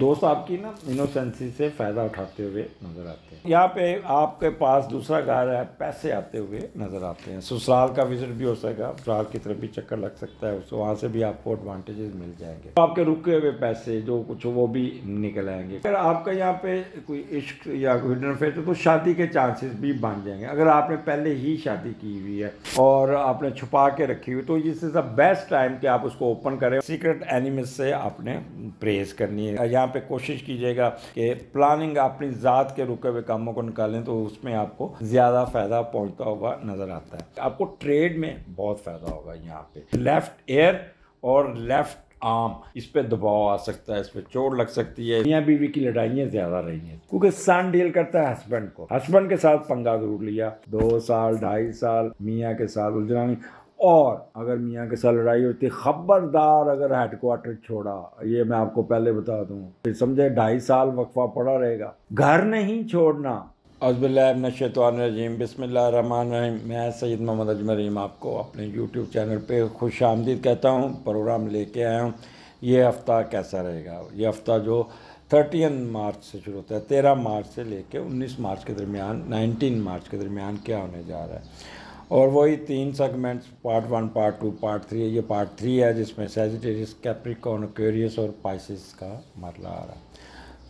दोस्त आपकी ना इनोसेंसी से फ़ायदा उठाते हुए नज़र आते हैं। यहाँ पे आपके पास दूसरा घर है, पैसे आते हुए नज़र आते हैं। ससुराल का विजिट भी हो सकेगा, ससुराल की तरफ भी चक्कर लग सकता है, उसको वहाँ से भी आपको एडवांटेजेस मिल जाएंगे। तो आपके रुके हुए पैसे जो कुछ वो भी निकल आएंगे। अगर आपका यहाँ पे कोई इश्क या कोई हिडन अफेयर तो शादी के चांसेस भी बन जाएंगे। अगर आपने पहले ही शादी की हुई है और आपने छुपा के रखी हुई तो this is the best time कि आप उसको ओपन करें। सीक्रेट एनिमी से आपने प्रेस करनी है। यहाँ पे कोशिश कीजिएगा कि प्लानिंग अपनी ज़ात के रुके हुए कामों को निकालें तो उसमें आपको ज़्यादा फ़ायदा पहुंचता हुआ नज़र आता है। आपको ट्रेड में बहुत फ़ायदा होगा। यहाँ पे लेफ्ट एयर और लेफ्ट आर्म, इस पे दबाव आ सकता है, इस पे चोट लग सकती है। मियाँ बीवी की लड़ाइयाँ ज़्यादा रही हैं क्योंकि सन डील करता है हस्बैंड को। हस्बैंड के साथ पंगा जरूर लिया, 2 साल 2.5 साल मियाँ के साथ उलझना नहीं। और अगर मियाँ के साथ लड़ाई होती, खबरदार अगर हेडक्वार्टर छोड़ा, ये मैं आपको पहले बता दूं, फिर समझे 2.5 साल वक्फा पड़ा रहेगा। घर नहीं छोड़ना। औज़ुबिल्लाहिमिनश्शैतानिर्रजीम, बिस्मिल्लाहिर्रहमानिर्रहीम। मैं सैयद मोहम्मद अजमल रहीम आपको अपने यूट्यूब चैनल पे खुश आमदीद कहता हूँ। प्रोग्राम लेके आया हूँ। ये हफ़्ता कैसा रहेगा? ये हफ़्ता जो 30 मार्च से शुरू होता है, 13 मार्च से लेके 19 मार्च के दरमियान, 19 मार्च के दरमियान क्या होने जा रहा है। और वही 3 सेगमेंट्स, पार्ट 1, पार्ट 2, पार्ट 3। ये पार्ट 3 है जिसमें सैजिटेरियस, कैप्रिकॉर्न, एक्वेरियस और पाइसेस का मरला आ रहा है।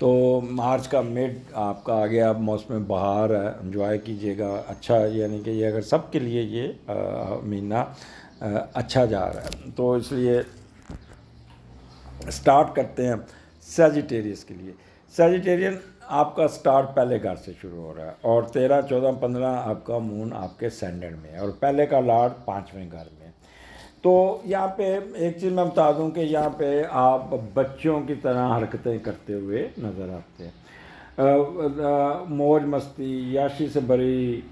तो मार्च का मिड आपका आ गया। अब मौसम बहार है, एंजॉय कीजिएगा। अच्छा, यानी कि ये अगर सब के लिए ये महीना अच्छा जा रहा है तो इसलिए स्टार्ट करते हैं सैजिटेरियस के लिए। सैजिटेरियन आपका स्टार्ट पहले घर से शुरू हो रहा है और 13, 14, 15 आपका मून आपके सेंडर में है और पहले का लॉर्ड 5वें घर में। तो यहाँ पे एक चीज़ मैं बता दूं कि यहाँ पे आप बच्चों की तरह हरकतें करते हुए नज़र आते हैं। मौज मस्ती, याशी से भरी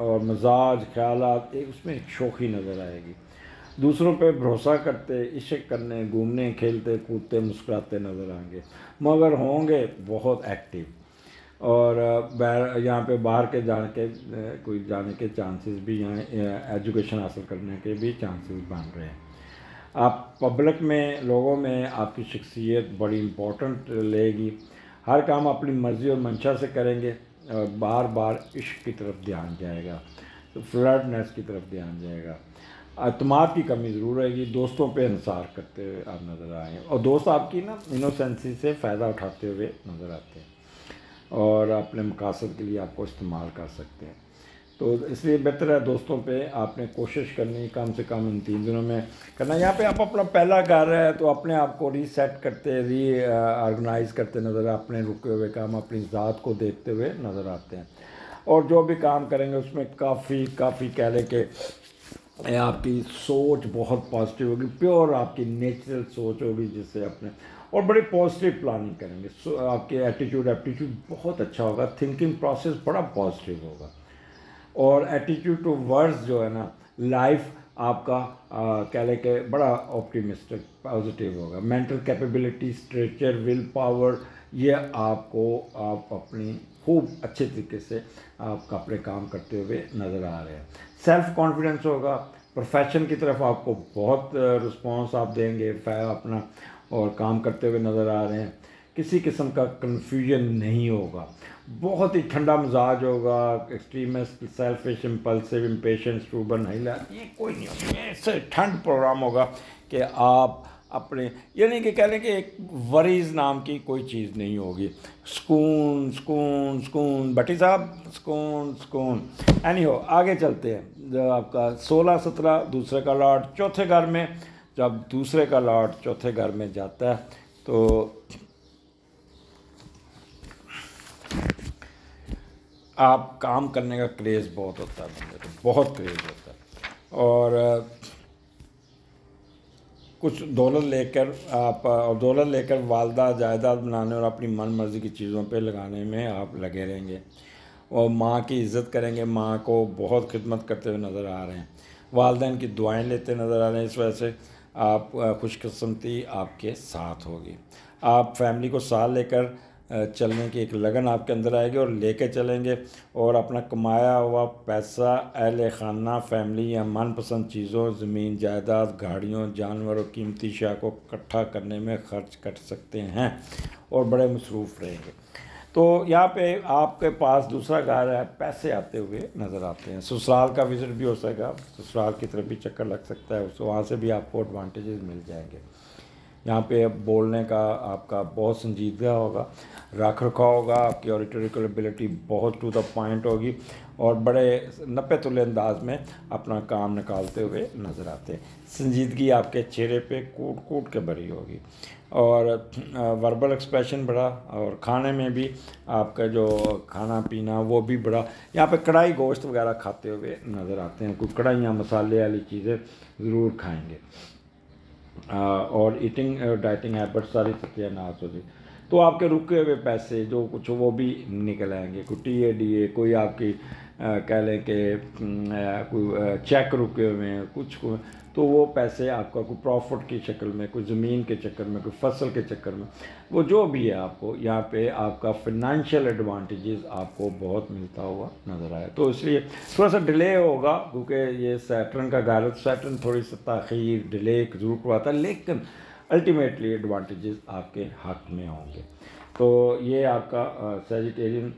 और मजाज, ख्यालात, उसमें एक शौक़ी नज़र आएगी। दूसरों पे भरोसा करते, इश्क करने, घूमने, खेलते, कूदते, मुस्कुराते नज़र आएंगे, मगर होंगे बहुत एक्टिव। और यहाँ पे बाहर के कोई जाने के चांसेस भी, यहाँ एजुकेशन हासिल करने के भी चांसेस बन रहे हैं। आप पब्लिक में, लोगों में आपकी शख्सियत बड़ी इम्पोर्टेंट लेगी। हर काम अपनी मर्ज़ी और मंशा से करेंगे और बार बार इश्क की तरफ ध्यान जाएगा, तो फ्लर्टनेस की तरफ ध्यान जाएगा। अतमाद की कमी ज़रूर रहेगी। दोस्तों पे इंसार करते हुए आप नज़र आएंगे और दोस्त आपकी ना इनोसेंसी से फ़ायदा उठाते हुए नज़र आते हैं और अपने मकासद के लिए आपको इस्तेमाल कर सकते हैं। तो इसलिए बेहतर है दोस्तों पे आपने कोशिश करनी कम से कम इन 3 दिनों में करना। यहाँ पे आप अपना पहला घर है तो अपने आप को रीसेट करते, ऑर्गेनाइज़ करते नज़र, अपने रुके हुए काम, अपनी ज़ात को देखते हुए नज़र आते हैं। और जो भी काम करेंगे उसमें काफ़ी कह लें कि आपकी सोच बहुत पॉजिटिव होगी, प्योर आपकी नेचुरल सोच होगी जिससे अपने, और बड़ी पॉजिटिव प्लानिंग करेंगे। आपके एप्टीट्यूड बहुत अच्छा होगा, थिंकिंग प्रोसेस बड़ा पॉजिटिव होगा और एटीट्यूड टू वर्ड्स जो है ना, लाइफ आपका कह लें कि बड़ा ऑप्टिमिस्टिक पॉजिटिव होगा। Mental capability, stretcher, will power, ये आपको आप अपनी खूब अच्छे तरीके से आप अपने काम करते हुए नज़र आ रहे हैं। सेल्फ कॉन्फिडेंस होगा। प्रोफेशन की तरफ आपको बहुत रिस्पॉन्स आप देंगे अपना और काम करते हुए नज़र आ रहे हैं। किसी किस्म का कन्फ्यूजन नहीं होगा। बहुत ही ठंडा मिजाज होगा। एक्सट्रीमिस्ट, सेल्फिश, इम्पल्सिव, इम्पेशेंट, स्टूबर्न, हाइला, ये कोई नहीं होगा। ऐसे ठंड प्रोग्राम होगा कि आप अपने, यानी कि कह लें कि एक वरीज नाम की कोई चीज़ नहीं होगी। सुकून सुकून सुकून, भट्टी साहब, सुकून सुकून। एनी हो, आगे चलते हैं। जो आपका 16, 17 दूसरे का लॉर्ड चौथे घर में, जब दूसरे का लॉर्ड चौथे घर में जाता है तो आप काम करने का क्रेज़ बहुत होता है, बंदे को बहुत क्रेज़ होता है। और कुछ दौलत लेकर वालदा जायदाद बनाने और अपनी मन मर्ज़ी की चीज़ों पे लगाने में आप लगे रहेंगे और माँ की इज़्ज़त करेंगे। माँ को बहुत खिदमत करते हुए नज़र आ रहे हैं। वालिदैन की दुआएं लेते नज़र आ रहे हैं। इस वजह से आप खुशकिस्मती आपके साथ होगी। आप फैमिली को साथ लेकर चलने की एक लगन आपके अंदर आएगी और लेके चलेंगे, और अपना कमाया हुआ पैसा अहल खाना, फैमिली या मनपसंद चीज़ों, ज़मीन जायदाद, गाड़ियों, जानवरों, कीमती अशिया को इकट्ठा करने में खर्च कर सकते हैं और बड़े मसरूफ़ रहेंगे। तो यहाँ पे आपके पास दूसरा घर है, पैसे आते हुए नज़र आते हैं। ससुराल का विज़िट भी हो सकेगा, ससुराल की तरफ भी चक्कर लग सकता है, उसको वहाँ से भी आपको एडवांटेजेस मिल जाएंगे। यहाँ पे बोलने का आपका बहुत संजीदगा होगा, रख रखाव होगा, आपकी ऑडिटोरिकल एबिलिटी बहुत टू द पॉइंट होगी और बड़े नपे तुले अंदाज में अपना काम निकालते हुए नज़र आते हैं। संजीदगी आपके चेहरे पे कूट कूट के भरी होगी और वर्बल एक्सप्रेशन बड़ा, और खाने में भी आपका जो खाना पीना वो भी बड़ा। यहाँ पे कढ़ाई गोश्त वगैरह खाते हुए नज़र आते हैं, कुछ कढ़ाइयाँ मसाले वाली चीज़ें ज़रूर खाएंगे और ईटिंग डाइटिंग हैबिट सारी सत्यानाश होगी। तो आपके रुके हुए पैसे जो कुछ वो भी निकल आएंगे, कोई टीए कोई आपकी कह लें कि कोई चेक रुके हुए हैं कुछ को, तो वो पैसे आपका कोई प्रॉफिट की शक्ल में, कोई ज़मीन के चक्कर में, कोई फसल के चक्कर में, वो जो भी है आपको यहाँ पे आपका फिनंशियल एडवांटेजेस आपको बहुत मिलता हुआ नज़र आया। तो इसलिए थोड़ा सा डिले होगा क्योंकि ये सैटर्न का घर, सैटर्न थोड़ी सी ताख़ीर डिले ज़रूर करवाता है, लेकिन अल्टीमेटली एडवांटेजेस आपके हक में होंगे। तो ये आपका सैजिटेरियन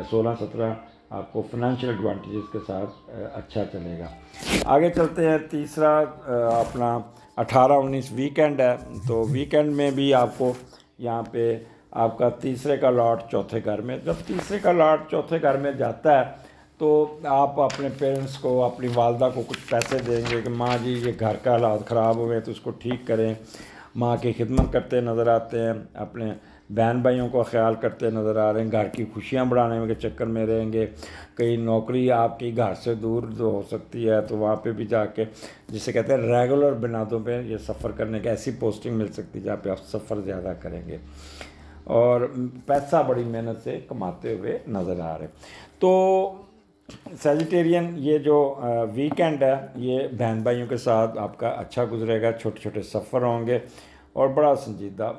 16-17 आपको फाइनेंशियल एडवांटेजेस के साथ अच्छा चलेगा। आगे चलते हैं, तीसरा अपना 18-19 वीकेंड है। तो वीकेंड में भी आपको यहाँ पे आपका तीसरे का लॉट चौथे घर में, जब तीसरे का लॉट चौथे घर में जाता है तो आप अपने पेरेंट्स को, अपनी वालदा को कुछ पैसे देंगे कि माँ जी ये घर का हालात ख़राब हुए तो उसको ठीक करें। माँ की खिदमत करते नज़र आते हैं, अपने बहन भाइयों का ख्याल करते नज़र आ रहे हैं, घर की खुशियाँ बढ़ाने के चक्कर में रहेंगे। कहीं नौकरी आपकी घर से दूर जो हो सकती है तो वहाँ पे भी जाके, जिसे कहते हैं रेगुलर बिनादों पे ये सफ़र करने की ऐसी पोस्टिंग मिल सकती है जहाँ पे आप सफ़र ज़्यादा करेंगे और पैसा बड़ी मेहनत से कमाते हुए नज़र आ रहे। तो सैजिटेरियन ये जो वीकेंड है ये बहन भाइयों के साथ आपका अच्छा गुजरेगा, छोटे छोटे सफ़र होंगे और बड़ा संजीदा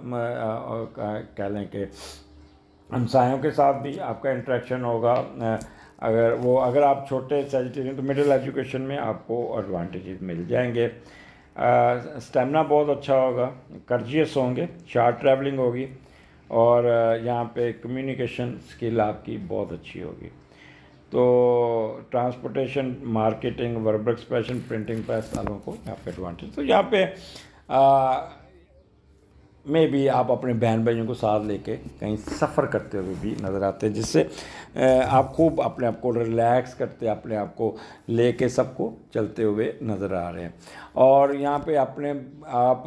कह लें कि हमसायों के साथ भी आपका इंटरेक्शन होगा। अगर आप छोटे सैजिटेरियन तो मिडिल एजुकेशन में आपको एडवांटेजेस मिल जाएंगे। स्टेमिना बहुत अच्छा होगा, कर्जियस होंगे, शार्ट ट्रैवलिंग होगी और यहाँ पे कम्युनिकेशन स्किल आपकी बहुत अच्छी होगी। तो transportation, marketing, verbal expression, printing press वालों को यहाँ पे एडवांटेज। तो यहाँ पे में भी आप अपने बहन भाइयों को साथ लेके कहीं सफ़र करते हुए भी नज़र आते हैं, जिससे आप खूब अपने आप को रिलैक्स करते, अपने आप को लेके सबको चलते हुए नज़र आ रहे हैं। और यहाँ पे अपने आप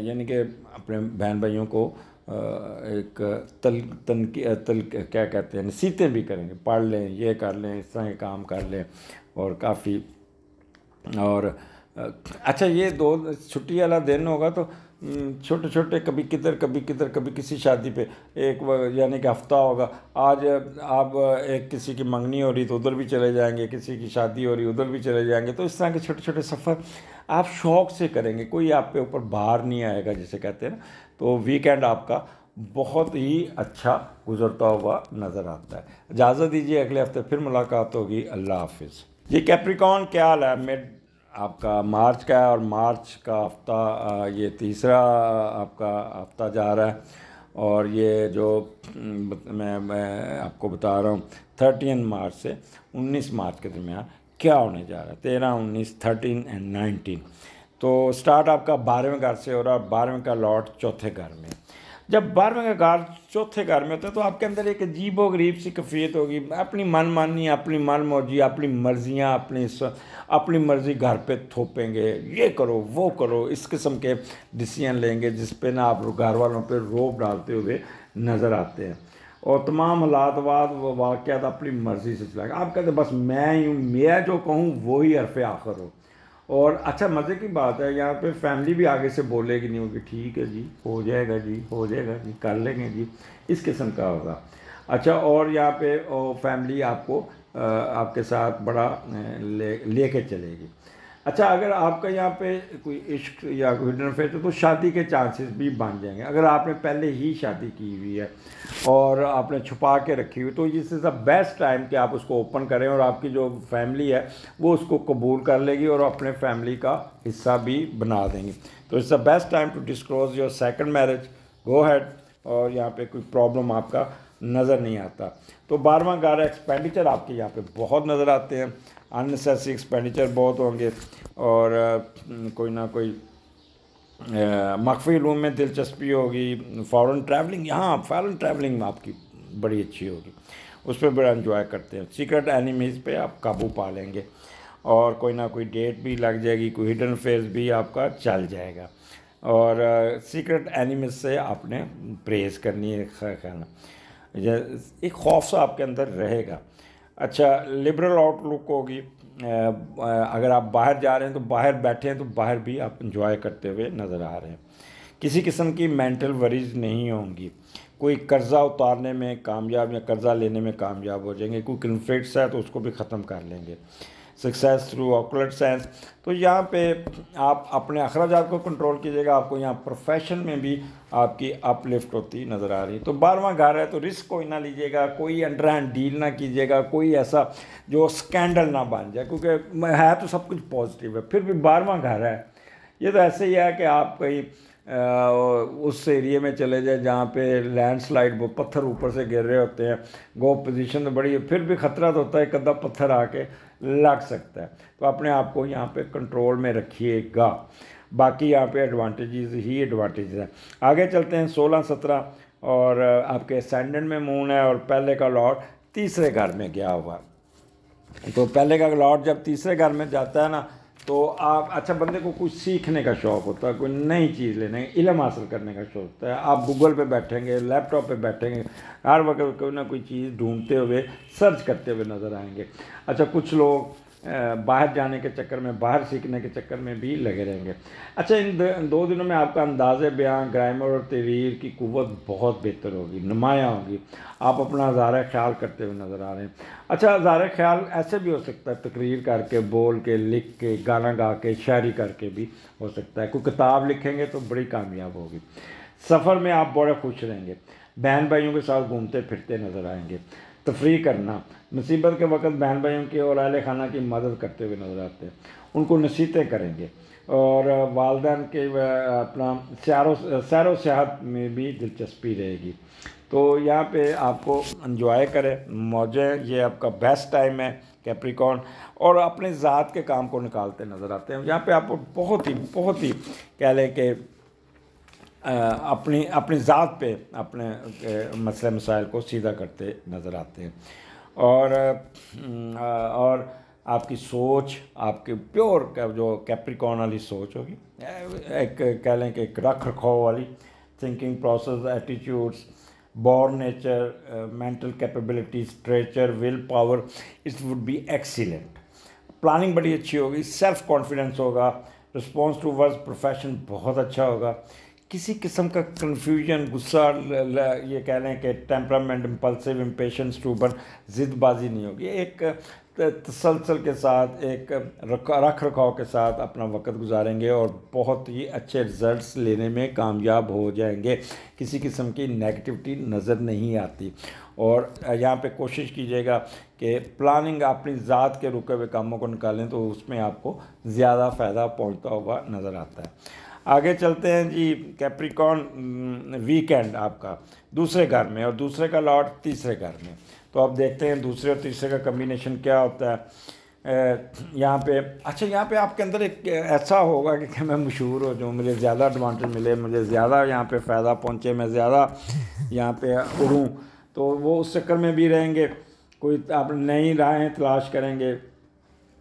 यानी कि अपने बहन भाइयों को एक तल क्या कहते हैं, नसीहतें भी करेंगे, पढ़ लें, ये कर लें, इस तरह के काम कर लें और काफ़ी। और अच्छा ये 2 छुट्टी वाला दिन होगा तो छोटे छोटे कभी किधर कभी किधर, कभी किसी शादी पे एक यानी कि हफ्ता होगा, आज आप एक किसी की मंगनी हो रही तो उधर भी चले जाएंगे, किसी की शादी हो रही उधर भी चले जाएंगे। तो इस तरह के छोटे छोटे सफ़र आप शौक़ से करेंगे, कोई आप पे ऊपर भार नहीं आएगा जिसे कहते हैं ना। तो वीकेंड आपका बहुत ही अच्छा गुजरता हुआ नज़र आता है। इजाज़त दीजिए, अगले हफ्ते फिर मुलाकात होगी। अल्लाह हाफिज़। जी कैप्रिकॉर्न, क्या हाल है? मिड आपका मार्च का है और मार्च का हफ्ता ये तीसरा आपका हफ्ता जा रहा है और ये जो मैं आपको बता रहा हूँ 13 मार्च से 19 मार्च के दरमियान क्या होने जा रहा है, 13, 19, 13 एंड 19। तो स्टार्ट आपका 12वें घर से हो रहा है, 12वें का लॉट चौथे घर में। जब 12वें का घर चौथे घर में होता है तो आपके अंदर एक अजीब व गरीब सी कैफियत होगी, अपनी मनमानी, अपनी मनमौजी, अपनी मर्जियाँ, अपनी मर्ज़ी घर पे थोपेंगे, ये करो वो करो, इस किस्म के डिसीजन लेंगे जिस पे ना आप घर वालों पे रोब डालते हुए नज़र आते हैं और तमाम हालातवाद वाक़यात अपनी मर्ज़ी से चलाएंगे। आप कहते बस मैं ही हूँ, मैं जो कहूँ वो ही हरफ़ आखिर हो। और अच्छा मज़े की बात है यहाँ पे फैमिली भी आगे से बोलेगी नहीं होगी, ठीक है जी हो जाएगा जी, हो जाएगा जी, कर लेंगे जी, इस किस्म का होगा। अच्छा, और यहाँ पे फैमिली आपको आपके साथ बड़ा लेके चलेगी। अच्छा, अगर आपका यहाँ पे कोई इश्क या कोई हिडन अफेयर है तो शादी के चांसेस भी बन जाएंगे। अगर आपने पहले ही शादी की हुई है और आपने छुपा के रखी हुई, तो this is the best time कि आप उसको ओपन करें और आपकी जो फैमिली है वो उसको कबूल कर लेगी और अपने फैमिली का हिस्सा भी बना देंगी। तो it's the best time to disclose your second marriage, go ahead. और यहाँ पे कोई प्रॉब्लम आपका नज़र नहीं आता। तो 12वां घर एक्सपेंडिचर आपके यहाँ पे बहुत नज़र आते हैं, अननेसेसरी एक्सपेंडिचर बहुत होंगे और कोई ना कोई मख्फी इल्म में दिलचस्पी होगी, फ़ॉरेन ट्रैवलिंग, यहाँ फ़ॉरेन ट्रैवलिंग आपकी बड़ी अच्छी होगी, उस पर बड़ा इन्जॉय करते हैं। सीक्रेट एनिमीज़ पे आप काबू पा लेंगे और कोई ना कोई डेट भी लग जाएगी, कोई हिडन फेज भी आपका चल जाएगा। और सीक्रेट एनिमीज से आपने प्रेज़ करनी है, खाना एक खौफ सा आपके अंदर रहेगा। अच्छा, लिबरल आउटलुक होगी। अगर आप बाहर जा रहे हैं तो बाहर बैठे हैं तो बाहर भी आप इंजॉय करते हुए नज़र आ रहे हैं। किसी किस्म की मेंटल वरीज नहीं होंगी। कोई कर्ज़ा उतारने में कामयाब या कर्ज़ा लेने में कामयाब हो जाएंगे। कोई कन्फ्लिक्ट्स है तो उसको भी ख़त्म कर लेंगे। सक्सेस थ्रू ऑकुलर साइंस, तो यहाँ पे आप अपने अखराजात को कंट्रोल कीजिएगा। आपको यहाँ प्रोफेशन में भी आपकी अपलिफ्ट होती नज़र आ रही है। तो 12वां घर है तो रिस्क कोई ना लीजिएगा, कोई अंडर हैंड डील ना कीजिएगा, कोई ऐसा जो स्कैंडल ना बन जाए, क्योंकि है तो सब कुछ पॉजिटिव है, फिर भी 12वां घर है। ये तो ऐसे ही है कि आप कहीं उस एरिए में चले जाए जहाँ पे लैंडस्लाइड, वो पत्थर ऊपर से गिर रहे होते हैं, गो पोजीशन तो बड़ी है, फिर भी ख़तरा तो होता है, एक अद्धा पत्थर आके लग सकता है। तो अपने आप को यहाँ पे कंट्रोल में रखिएगा। बाकी यहाँ पे एडवांटेजेस ही एडवांटेजेस हैं। आगे चलते हैं 16, 17 और आपके असेंडेंट में मून है और पहले का लॉर्ड तीसरे घर में गया हुआ। तो पहले का लॉर्ड जब तीसरे घर में जाता है ना, तो आप अच्छा, बंदे को कुछ सीखने का शौक़ होता है, कोई नई चीज़ लेने, इल्म हासिल करने का शौक़ होता है। आप गूगल पे बैठेंगे, लैपटॉप पे बैठेंगे, हर वक्त कोई ना कोई चीज़ ढूंढते हुए, सर्च करते हुए नज़र आएंगे। अच्छा, कुछ लोग बाहर जाने के चक्कर में, बाहर सीखने के चक्कर में भी लगे रहेंगे। अच्छा, इन 2 दिनों में आपका अंदाज़े बयान, ग्रामर और तहरीर की कुव्वत बहुत बेहतर होगी, नुमायाँ होगी। आप अपना हज़ारा ख्याल करते हुए नज़र आ रहे हैं। अच्छा, हज़ारा ख्याल ऐसे भी हो सकता है, तकरीर करके, बोल के, लिख के, गाना गा के, शायरी करके भी हो सकता है। कोई किताब लिखेंगे तो बड़ी कामयाब होगी। सफ़र में आप बड़े खुश रहेंगे। बहन भाइयों के साथ घूमते फिरते नज़र आएंगे। तफरी करना, मुसीबत के वक्त बहन भाइयों के और अहले खाना की मदद करते हुए नज़र आते हैं। उनको नसीहतें करेंगे और वालदैन के अपना सैरो सियाहत में भी दिलचस्पी रहेगी। तो यहाँ पे आपको एंजॉय करें, मौजें, ये आपका बेस्ट टाइम है कैप्रिकॉर्न। और अपने ज़ात के काम को निकालते नज़र आते हैं। यहाँ पे आप बहुत ही कह लें कि अपनी ज़ात पे अपने मसले मसाइल को सीधा करते नज़र आते हैं। और आपकी सोच, आपकी प्योर जो कैप्रिकॉर्न वाली सोच होगी, एक कह लें कि एक रख रखाव वाली thinking process, attitudes, born nature, mental capabilities, stretcher, will power, it would be excellent. Planning बड़ी अच्छी होगी, सेल्फ कॉन्फिडेंस होगा, रिस्पॉन्स टू वर्ड्स प्रोफेशन बहुत अच्छा होगा। किसी किस्म का कन्फ्यूजन, गुस्सा, ये कह लें कि टेम्परामेंट, इम्पल्सिव, इम्पेशंस, स्टूबन, ज़िदबाजी नहीं होगी। एक तसलसल के साथ, एक रख रखाव के साथ अपना वक्त गुजारेंगे और बहुत ही अच्छे रिजल्ट्स लेने में कामयाब हो जाएंगे। किसी किस्म की नेगेटिविटी नज़र नहीं आती। और यहाँ पे कोशिश कीजिएगा कि प्लानिंग अपनी ज़ात के रुके हुए कामों को निकालें, तो उसमें आपको ज़्यादा फ़ायदा पहुँचता हुआ नज़र आता है। आगे चलते हैं जी। कैप्रिकॉर्न वीकेंड आपका दूसरे घर में और दूसरे का लॉर्ड तीसरे घर में। तो अब देखते हैं दूसरे और तीसरे का कम्बिनेशन क्या होता है यहाँ पे। अच्छा, यहाँ पे आपके अंदर एक ऐसा होगा कि मैं मशहूर हो जाऊँ, मुझे ज़्यादा एडवांटेज मिले, मुझे ज़्यादा यहाँ पे फ़ायदा पहुँचे, मैं ज़्यादा यहाँ पे उड़ूँ, तो वो उस चक्कर में भी रहेंगे। कोई आप नई राहें तलाश करेंगे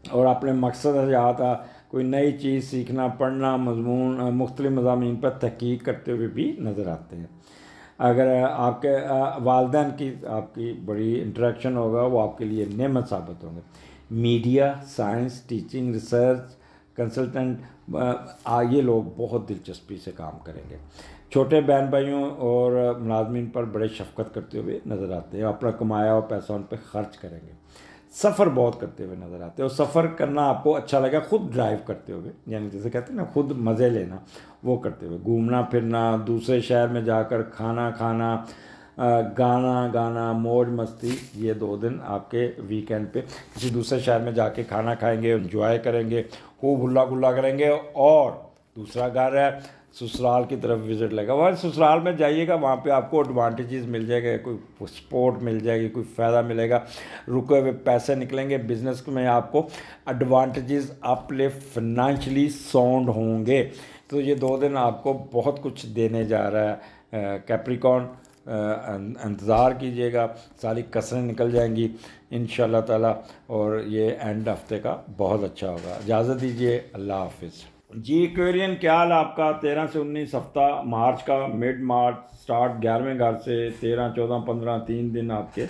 और अपने मकसद आता कोई नई चीज़ सीखना, पढ़ना, मजमून, मुख्तलिफ मज़ामीन पर तहकीक करते हुए भी नज़र आते हैं। अगर आपके वालदैन की आपकी बड़ी इंटरेक्शन होगा, वो आपके लिए नेमत साबित होंगे। Media, science, teaching, research, consultant, ये लोग बहुत दिलचस्पी से काम करेंगे। छोटे बहन भाइयों और मुलाजमीन पर बड़े शफकत करते हुए नज़र आते हैं। अपना कमाया हुआ पैसा उन पर खर्च करेंगे। सफ़र बहुत करते हुए नज़र आते हैं और सफ़र करना आपको अच्छा लगा खुद ड्राइव करते हुए, यानी जैसे कहते हैं ना खुद मज़े लेना, वो करते हुए घूमना फिरना, दूसरे शहर में जाकर खाना खाना, गाना गाना, मौज मस्ती। ये 2 दिन आपके वीकेंड पे किसी दूसरे शहर में जाके खाना खाएंगे, एंजॉय करेंगे, खूब हुल्ला गुल्ला करेंगे। और दूसरा घर है ससुराल की तरफ विज़िट लगेगा। वहाँ ससुराल में जाइएगा, वहाँ पे आपको एडवांटेजेस मिल जाएगा, कोई सपोर्ट मिल जाएगी, कोई फ़ायदा मिलेगा, रुके हुए पैसे निकलेंगे, बिज़नेस में आपको एडवांटेजेस, अपलिफ्ट, फाइनेंशियली साउंड होंगे। तो ये 2 दिन आपको बहुत कुछ देने जा रहा है कैप्रिकॉर्न। इंतज़ार कीजिएगा, सारी कसरें निकल जाएंगी इंशाल्लाह ताला, और ये एंड हफ्ते का बहुत अच्छा होगा। इजाज़त दीजिए, अल्लाह हाफिज़। जी एक्वेरियन, क्या हाल आपका? 13 से 19 हफ्ता मार्च का, मिड मार्च स्टार्ट 11वें घर से, 13, 14, 15 3 दिन आपके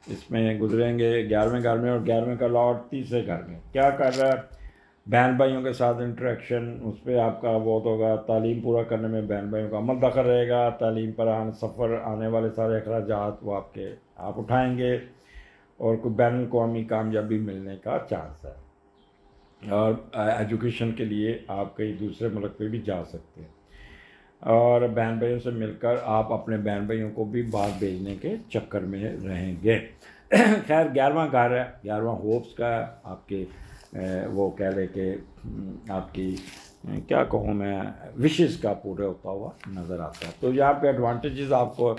इसमें गुजरेंगे 11वें घर में, और 11वें का लॉट तीसरे घर में। क्या कर रहा है? बहन भाइयों के साथ इंटरेक्शन, उस पर आपका बहुत होगा। तालीम पूरा करने में बहन भाइयों का अमल दखल रहेगा। तालीम पर सफ़र आने वाले सारे अखराजात वो आप उठाएंगे, और कोई बैन अवी कामयाबी मिलने का चांस है। और एजुकेशन के लिए आप कहीं दूसरे मुल्क पे भी जा सकते हैं, और बहन भाइयों से मिलकर आप अपने बहन भाइयों को भी बाहर भेजने के चक्कर में रहेंगे। खैर 11वां घर है, 11वां होप्स का है आपके, वो कह ले कि आपकी क्या कहूँ मैं, विशेज़ का पूरा होता हुआ नज़र आता है। तो यहाँ पे एडवांटेजेस आपको,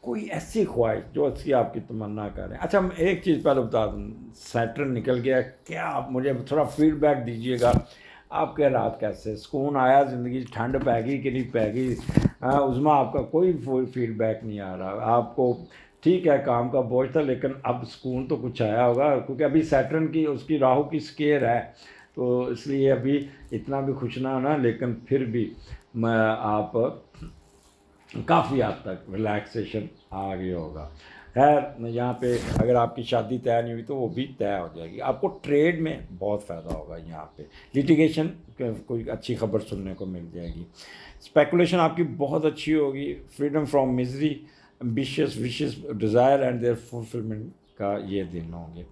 कोई ऐसी ख्वाहिश जो अच्छी आपकी तमन्ना करें। अच्छा, मैं एक चीज़ पहले बता दूँ, सैटर्न निकल गया, क्या आप मुझे थोड़ा फीडबैक दीजिएगा, आपके रात कैसे, सुकून आया ज़िंदगी, ठंड पैगी कि नहीं पैगी? उसमें आपका कोई फीडबैक नहीं आ रहा। आपको ठीक है, काम का बोझ था, लेकिन अब सुकून तो कुछ आया होगा, क्योंकि अभी सैटर्न की उसकी राहु की स्केयर है, तो इसलिए अभी इतना भी खुश ना होना, लेकिन फिर भी आप काफ़ी हद तक रिलैक्सेशन आ गया होगा। खैर यहाँ पे अगर आपकी शादी तय नहीं हुई तो वो भी तय हो जाएगी। आपको ट्रेड में बहुत फ़ायदा होगा, यहाँ पे लिटिगेशन कोई अच्छी खबर सुनने को मिल जाएगी। स्पेकुलेशन आपकी बहुत अच्छी होगी। Freedom from misery, ambitious wishes, desire and their fulfilment का ये दिन होंगे।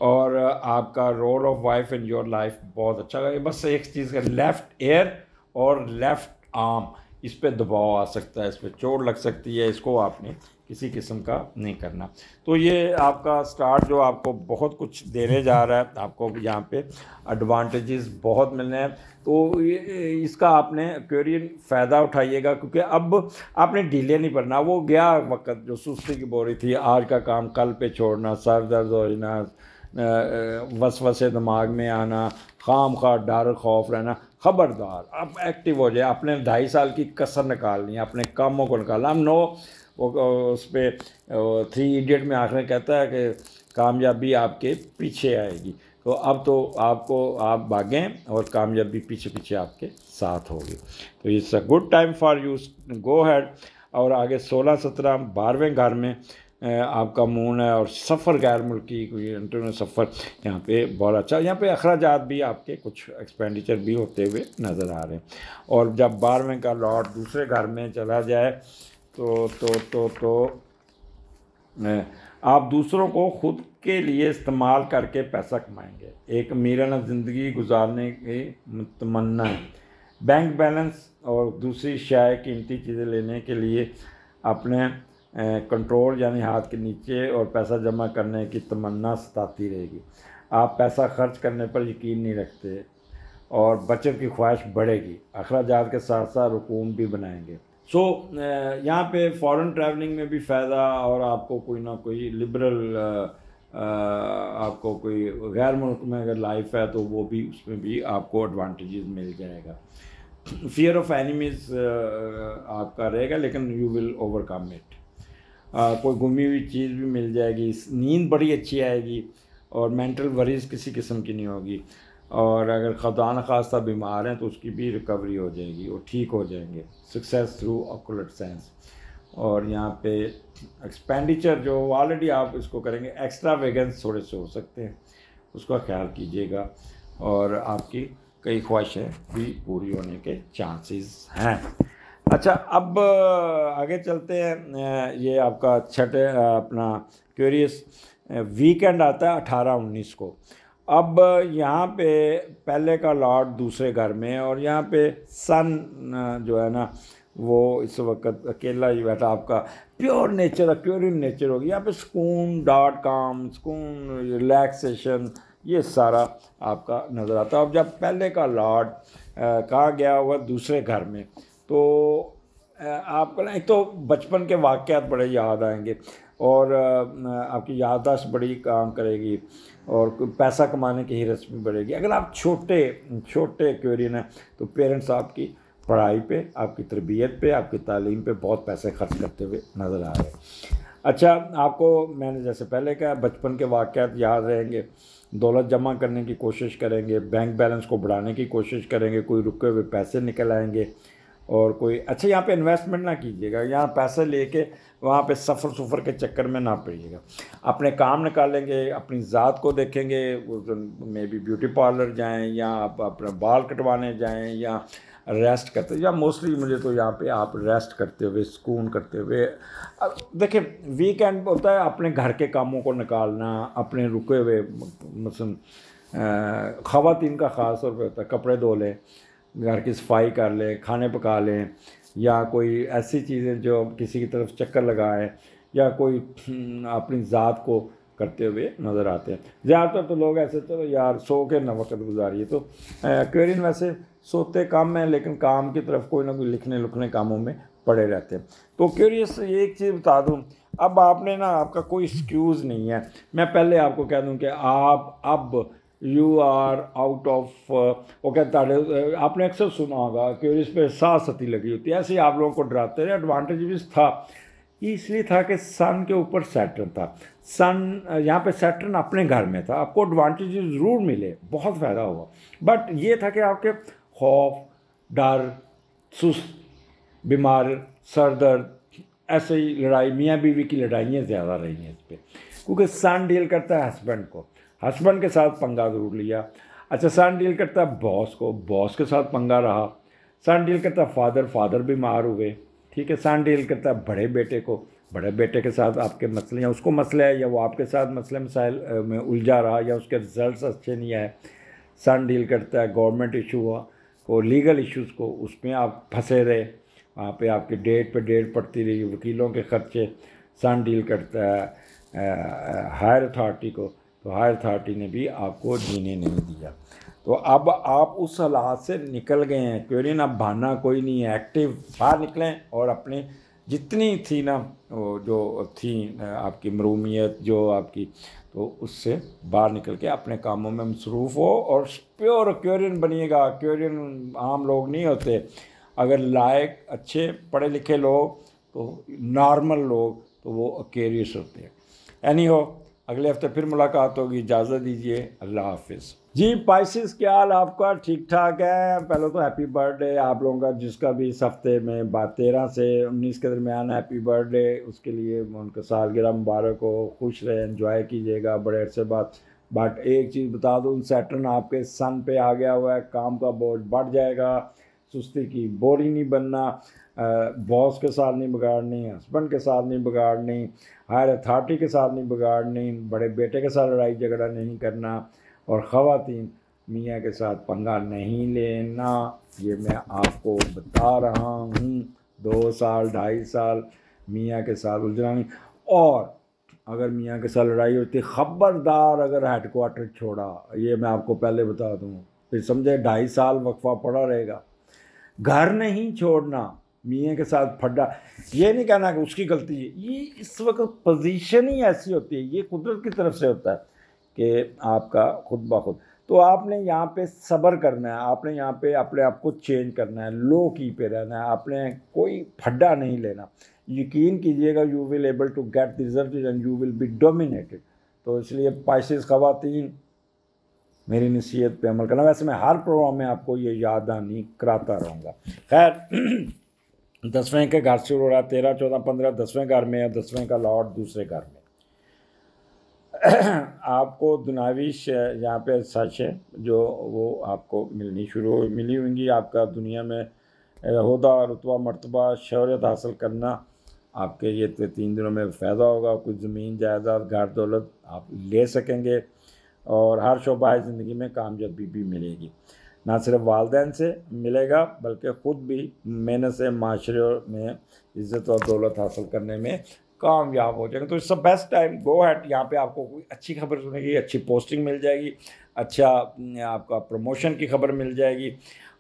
और आपका role of wife in your life बहुत अच्छा है। बस एक चीज़ का, लेफ़्ट एयर और लेफ़्ट आर्म, इस पर दबाव आ सकता है, इस पर चोट लग सकती है, इसको आपने किसी किस्म का नहीं करना। तो ये आपका स्टार्ट जो आपको बहुत कुछ देने जा रहा है, आपको यहाँ पे एडवांटेजेस बहुत मिलने हैं। तो ये इसका आपने एक्वेरियन फ़ायदा उठाइएगा, क्योंकि अब आपने डिले नहीं करना। वो गया वक्त जो सुस्ती की बोरी थी, आज का काम कल पे छोड़ना, सर दर्द होना, वसवसे दिमाग में आना, खाम खा डर खौफ रहना। ख़बरदार, अब एक्टिव हो जाए। अपने 2.5 साल की कसर निकालनी है, अपने कामों को निकालना। हम नो वो उस पर 3 इडियट में आखिर कहता है कि कामयाबी आपके पीछे आएगी। तो अब तो आपको आप भागें और कामयाबी पीछे पीछे आपके साथ होगी। तो it's a good time for you, go ahead. और आगे 16, 17, 12वें घर में आपका मून है, और सफ़र गैर मुल्की कोई इंटरनेट सफ़र यहाँ पे बहुत अच्छा। यहाँ पे अखराजात भी आपके कुछ एक्सपेंडिचर भी होते हुए नज़र आ रहे हैं। और जब 12वें का लॉट दूसरे घर में चला जाए तो आप दूसरों को खुद के लिए इस्तेमाल करके पैसा कमाएंगे। एक अमीराना ज़िंदगी गुजारने की तमन्ना है। बैंक बैलेंस और दूसरी शाय कीमती चीज़ें लेने के लिए अपने कंट्रोल यानी हाथ के नीचे और पैसा जमा करने की तमन्ना सताती रहेगी। आप पैसा खर्च करने पर यकीन नहीं रखते और बचत की ख्वाहिश बढ़ेगी। अखराजात के साथ साथ रुकूम भी बनाएंगे। सो यहाँ पे फॉरेन ट्रैवलिंग में भी फ़ायदा, और आपको कोई ना कोई लिबरल आपको कोई गैर मुल्क में अगर लाइफ है तो वो भी, उसमें भी आपको एडवांटेजेस मिल जाएगा। फियर ऑफ एनिमीज़ आपका रहेगा, लेकिन यू विल ओवरकम इट। कोई गुमी हुई चीज़ भी मिल जाएगी। नींद बड़ी अच्छी आएगी, और मेंटल वरीज किसी किस्म की नहीं होगी। और अगर खुदा न खास्ता बीमार हैं तो उसकी भी रिकवरी हो जाएगी, वो ठीक हो जाएंगे। Success through occult sense. और यहाँ पे एक्सपेंडिचर जो ऑलरेडी आप इसको करेंगे, एक्स्ट्रा वेगन्स थोड़े से हो सकते हैं, उसका ख्याल कीजिएगा। और आपकी कई ख्वाहिशें भी पूरी होने के चांसेस हैं। अच्छा, अब आगे चलते हैं। ये आपका छठे अपना क्यूरियस वीकेंड आता है 18-19 को। अब यहाँ पे पहले का लॉर्ड दूसरे घर में है और यहाँ पे सन जो है ना वो इस वक्त अकेला ही बैठा, आपका प्योर नेचर, क्योरिन नेचर होगी। यहाँ पे सुकून, डॉट काम, सुकून, रिलैक्सेशन, ये सारा आपका नज़र आता है। अब जब पहले का लॉर्ड कहाँ गया हुआ दूसरे घर में, तो आपको ना एक तो बचपन के वाक़यात बड़े याद आएंगे और आपकी याददाश्त बड़ी काम करेगी और पैसा कमाने की हिरस भी बढ़ेगी। अगर आप छोटे छोटे क्वेरियन हैं तो पेरेंट्स आपकी पढ़ाई पे, आपकी तरबियत पे, आपकी तालीम पे बहुत पैसे खर्च करते हुए नज़र आ रहे हैं। अच्छा, आपको मैंने जैसे पहले कहा बचपन के वाक़यात याद रहेंगे, दौलत जमा करने की कोशिश करेंगे, बैंक बैलेंस को बढ़ाने की कोशिश करेंगे, कोई रुके हुए पैसे निकल आएंगे और कोई अच्छा यहाँ पे इन्वेस्टमेंट ना कीजिएगा, यहाँ पैसे लेके वहाँ पे सफ़र के चक्कर में ना पड़िएगा। अपने काम निकालेंगे, अपनी ज़ात को देखेंगे, मे बी ब्यूटी पार्लर जाएं या आप अपना बाल कटवाने जाएं या रेस्ट करते, या मोस्टली मुझे तो यहाँ पे आप रेस्ट करते हुए, सुकून करते हुए। देखिए वीकेंड होता है अपने घर के कामों को निकालना, अपने रुके हुए मसलन ख़वातीन का ख़ास तौर पर होता है, कपड़े धो लें, घर की सफाई कर लें, खाने पका लें, या कोई ऐसी चीज़ें जो किसी की तरफ चक्कर लगाएं, या कोई अपनी ज़ात को करते हुए नज़र आते हैं। ज़्यादातर तो लोग ऐसे तो यार सो के न वक्त गुजारिए, तो क्वेरियन वैसे सोते कम हैं लेकिन काम की तरफ कोई ना कोई लिखने लुखने कामों में पड़े रहते हैं। तो क्यूरियस एक चीज़ बता दूं, अब आपने ना, आपका कोई एक्सक्यूज़ नहीं है। मैं पहले आपको कह दूं कि आप अब यू आर आउट ऑफ, वो कहता है, आपने अक्सर सुना होगा क्यूरियस पे सांस सती लगी होती है, ऐसे ही आप लोगों को डराते रहे। एडवांटेज भी था, इसलिए था कि सन के ऊपर सैटर्न था, सन यहाँ पे सैटर्न अपने घर में था, आपको एडवांटेज ज़रूर मिले, बहुत फ़ायदा हुआ। बट ये था कि आपके खौफ, डर, सुस्त, बीमार, सर दर्द, ऐसे ही लड़ाई, मियाँ बीवी की लड़ाइयाँ ज़्यादा रही हैं इस पर, क्योंकि सन डील करता है हस्बैंड को, हस्बैंड के साथ पंगा ज़रूर लिया। अच्छा, सन डील करता है बॉस को, बॉस के साथ पंगा रहा। सन डील करता है फादर, फादर बीमार हुए, ठीक है। सन डील करता है बड़े बेटे को, बड़े बेटे के साथ आपके मसले, या उसको मसला है या वो आपके साथ मसले मसाइल में उलझा रहा या उसके रिजल्ट्स अच्छे नहीं आए। सन डील करता है गवर्नमेंट इशू हुआ को, लीगल इश्यूज़ को, उसमें आप फंसे रहे, वहाँ पे आपकी डेट पे डेट पड़ती रही, वकीलों के ख़र्चे। सन डील करता है हायर अथॉरिटी को, तो हायर अथॉरिटी ने भी आपको जीने नहीं दिया। तो अब आप उस हालात से निकल गए हैं क्वेरियन, अब बहाना कोई नहीं है, एक्टिव बाहर निकलें और अपने जितनी थी ना वो जो थी आपकी मरूमियत जो आपकी, तो उससे बाहर निकल के अपने कामों में मसरूफ़ हो और प्योर क्वेरियन बनिएगा। क्वेरियन आम लोग नहीं होते, अगर लायक अच्छे पढ़े लिखे लोग, तो नॉर्मल लोग, तो वो अकेरियस होते हैं। एनी हो, अगले हफ्ते फिर मुलाकात होगी, इजाज़त दीजिए, अल्लाह हाफिज़। जी पाइसेस, क्या हाल आपका? ठीक ठाक है। पहले तो हैप्पी बर्थडे आप लोगों का, जिसका भी इस हफ्ते में 13 से 19 के दरमियान हैप्पी बर्थडे, उसके लिए उनका सालगिरह मुबारक हो, खुश रहें, एंजॉय कीजिएगा बड़े अरसे बाद। बट एक चीज़ बता दूँ, सैटर्न आपके सन पे आ गया हुआ है, काम का बोझ बढ़ जाएगा, सुस्ती की बोरी नहीं बनना, बॉस के साथ नहीं बिगाड़नी, हस्बैंड के साथ नहीं बिगाड़नी, हायर अथॉरिटी के साथ नहीं बिगाड़नी, बड़े बेटे के साथ लड़ाई झगड़ा नहीं करना, और ख़वातीन मियाँ के साथ पंगा नहीं लेना। ये मैं आपको बता रहा हूँ, 2 साल 2.5 साल मियाँ के साथ उलझना नहीं। और अगर मियाँ के साथ लड़ाई होती, ख़बरदार अगर हेडक्वार्टर छोड़ा, ये मैं आपको पहले बता दूँ, फिर समझे 2.5 साल वक्फा पड़ा रहेगा। घर नहीं छोड़ना, मियाँ के साथ फड्डा, ये नहीं कहना कि उसकी गलती है, ये इस वक्त पोजीशन ही ऐसी होती है, ये कुदरत की तरफ से होता है कि आपका खुद ब खुद। तो आपने यहाँ पे सब्र करना है, आपने यहाँ पे अपने आप को चेंज करना है, लो की पे रहना है, आपने कोई फड्डा नहीं लेना। यकीन कीजिएगा, you will able to get the result and you will be dominated. तो इसलिए पाइसेस ख़वातीन, मेरी नसीहत पे अमल करना। वैसे मैं हर प्रोग्राम में आपको ये याद दहानी कराता रहूँगा। खैर, 10वें के घर शुरू हो रहा है, 13, 14, 15 10वें घर में है, 10वें का लॉर्ड दूसरे घर में। आपको दुनियावी यहाँ पे सच है जो वो आपको मिली होंगी। आपका दुनिया में ओहदा, रुतबा, मर्तबा, शोहरत हासिल करना आपके ये 3 दिनों में फ़ायदा होगा। कुछ ज़मीन जायदाद घर दौलत आप ले सकेंगे और हर शोबा ज़िंदगी में कामयाबी भी मिलेगी। ना सिर्फ वालिदैन से मिलेगा बल्कि ख़ुद भी मेहनत से माशरे में इज़्ज़त और दौलत हासिल करने में कामयाब हो जाएगा। तो it's the best time, go ahead. यहाँ पे आपको कोई अच्छी खबर सुनेगी, अच्छी पोस्टिंग मिल जाएगी, अच्छा आपका प्रमोशन की खबर मिल जाएगी।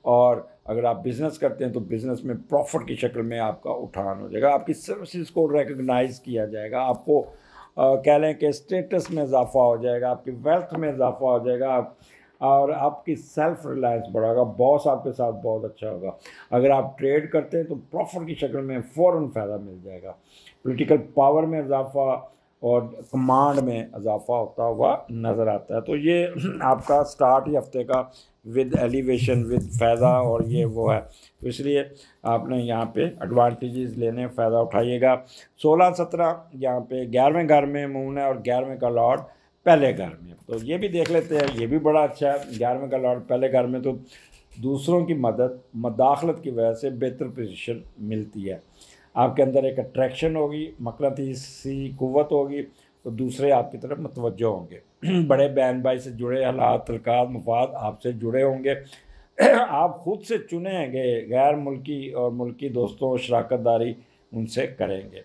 और अगर आप बिज़नेस करते हैं तो बिज़नेस में प्रॉफिट की शक्ल में आपका उठान हो जाएगा, आपकी सर्विसेज को रिकग्नाइज़ किया जाएगा, आपको कह लें कि स्टेटस में इजाफा हो जाएगा, आपकी वेल्थ में इजाफा हो जाएगा और आपकी सेल्फ रिलायंस बढ़ेगा। बॉस आपके साथ बहुत अच्छा होगा। अगर आप ट्रेड करते हैं तो प्रॉफिट की शक्ल में फ़ौरन फ़ायदा मिल जाएगा। पॉलिटिकल पावर में इजाफा और कमांड में इजाफा होता हुआ नज़र आता है। तो ये आपका स्टार्ट ही हफ्ते का विद एलिवेशन विद फ़ायदा और ये वो है। तो इसलिए आपने यहाँ पे एडवांटेजेस लेने, फ़ायदा उठाइएगा। 16-17 यहाँ पे 11वें घर में मून है और 11वें का लॉर्ड पहले घर में, तो ये भी देख लेते हैं। ये भी बड़ा अच्छा है। 11वें का लॉर्ड पहले घर में, तो दूसरों की मदद मदाखलत की वजह से बेहतर पोजीशन मिलती है। आपके अंदर एक अट्रैक्शन होगी, मकनातीसी कुव्वत होगी, तो दूसरे आपकी तरफ मुतवज्जो होंगे। बड़े बहन भाई से जुड़े हालात, तलकात, मफाद आपसे जुड़े होंगे। आप खुद से चुने गए गैर मुल्की और मुल्की दोस्तों शराकत दारी उनसे करेंगे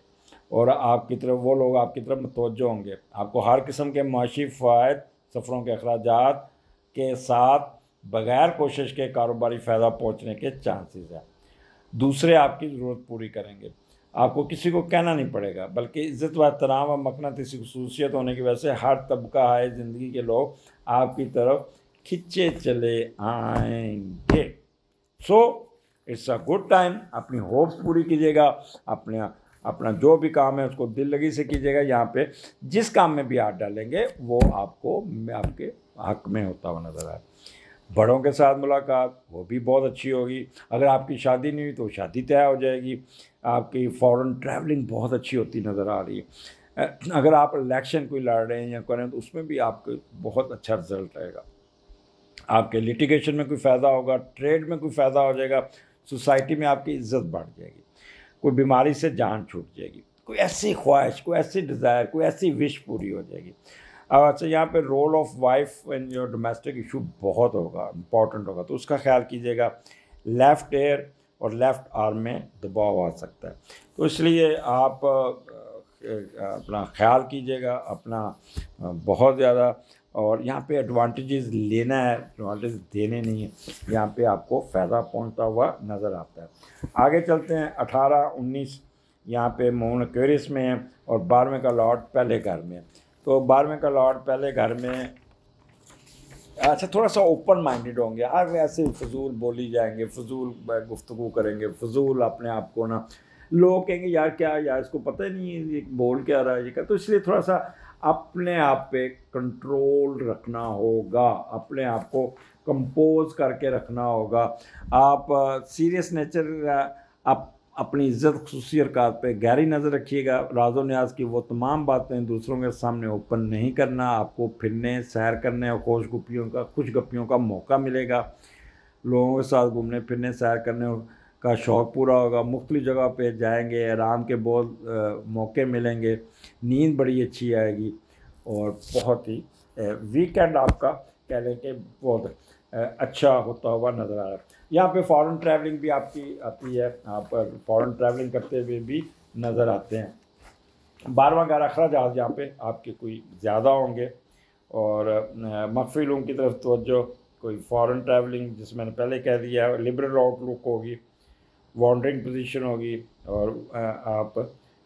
और आपकी तरफ वो लोग आपकी तरफ मुतवज्जो होंगे। आपको हर किस्म के माशी फ़ायद, सफ़रों के अखराजात के साथ बग़ैर कोशिश के कारोबारी फ़ायदा पहुँचने के चांसेस हैं। दूसरे आपकी ज़रूरत पूरी करेंगे, आपको किसी को कहना नहीं पड़ेगा, बल्कि इज़्ज़त व एहतराम और मकनातीसी खसूसियत होने की वजह से हर तबका है ज़िंदगी के लोग आपकी तरफ खिंचे चले आएंगे। So it's a good time. अपनी होप्स पूरी कीजिएगा, अपना जो भी काम है उसको दिल लगी से कीजिएगा। यहाँ पे जिस काम में भी हाथ डालेंगे वो आपको आपके हक में होता हुआ नज़र आए। बड़ों के साथ मुलाकात वो भी बहुत अच्छी होगी। अगर आपकी शादी नहीं हुई तो शादी तय हो जाएगी। आपकी फ़ॉरेन ट्रैवलिंग बहुत अच्छी होती नज़र आ रही है। अगर आप इलेक्शन कोई लड़ रहे हैं या करें तो उसमें भी आपको बहुत अच्छा रिजल्ट आएगा। आपके लिटिगेशन में कोई फ़ायदा होगा, ट्रेड में कोई फ़ायदा हो जाएगा, सोसाइटी में आपकी इज़्ज़त बढ़ जाएगी, कोई बीमारी से जान छूट जाएगी, कोई ऐसी ख्वाहिश, कोई ऐसी डिज़ायर, कोई ऐसी विश पूरी हो जाएगी। अब अच्छा यहाँ पे role of wife in your domestic issue बहुत होगा, इम्पॉर्टेंट होगा, तो उसका ख्याल कीजिएगा। लेफ़्ट एयर और लेफ़्ट आर्म में दबाव आ सकता है, तो इसलिए आप अपना ख्याल कीजिएगा अपना बहुत ज़्यादा। और यहाँ पे एडवांटेजेस लेना है, एडवांटेज देने नहीं है। यहाँ पे आपको फ़ायदा पहुँचता हुआ नज़र आता है। आगे चलते हैं। 18-19 यहाँ पे मून एक्वेरियस में है और 12वें का लॉर्ड पहले घर में है। तो 12वें का लॉर्ड पहले घर में अच्छा थोड़ा सा ओपन माइंडेड होंगे, हर ऐसे फजूल बोली जाएंगे, फजूल गुफ्तगू करेंगे, फजूल अपने आप को ना, लोग कहेंगे यार क्या यार इसको पता ही नहीं है ये बोल क्या रहा है ये क्या। तो इसलिए थोड़ा सा अपने आप पे कंट्रोल रखना होगा, अपने आप को कंपोज करके रखना होगा। आप सीरियस नेचर, आप अपनी इज़्ज़त खसूसी हरकत पे गहरी नज़र रखिएगा। राज़ो न्याज की वो तमाम बातें दूसरों के सामने ओपन नहीं करना। आपको फिरने, सैर करने और खुशगप्पियों का मौका मिलेगा। लोगों के साथ घूमने फिरने, सैर करने का शौक़ पूरा होगा। मुख्तलिफ़ जगह पे जाएंगे, आराम के बहुत मौके मिलेंगे, नींद बड़ी अच्छी आएगी और बहुत ही वीकेंड आपका कह लें कि बहुत अच्छा होता हुआ नज़र आ रहा है। यहाँ पे फॉरेन ट्रैवलिंग भी आपकी आती है, आप फॉरेन ट्रैवलिंग करते हुए भी नज़र आते हैं। 12वां घर अखराजात यहाँ पे आपके कोई ज़्यादा होंगे और मख्फी लोगों की तरफ तवज्जो, कोई फॉरेन ट्रैवलिंग जिसमें मैंने पहले कह दिया, लिबरल आउटलुक होगी, वॉन्डरिंग पोजीशन होगी और आप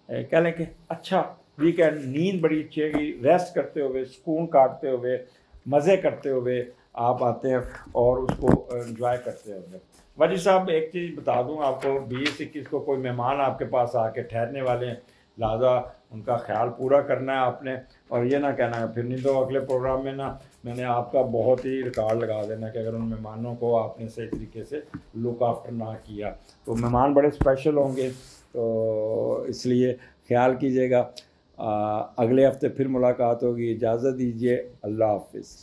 कह लें कि अच्छा वीकेंड, नींद बड़ी अच्छी होगी, रेस्ट करते हुए, सुकून काटते हुए, मज़े करते हुए आप आते हैं और उसको एंजॉय करते होंगे। वजी साहब एक चीज़ बता दूं आपको, 20-21 को कोई मेहमान आपके पास आके ठहरने वाले हैं, लिहाजा उनका ख्याल पूरा करना है आपने और ये ना कहना है फिर नहीं तो अगले प्रोग्राम में ना मैंने आपका बहुत ही रिकॉर्ड लगा देना कि अगर उन मेहमानों को आपने सही तरीके से लुक आफ्टर ना किया। तो मेहमान बड़े स्पेशल होंगे, तो इसलिए ख्याल कीजिएगा। अगले हफ्ते फिर मुलाकात होगी। इजाज़त दीजिए, अल्लाह हाफिज़।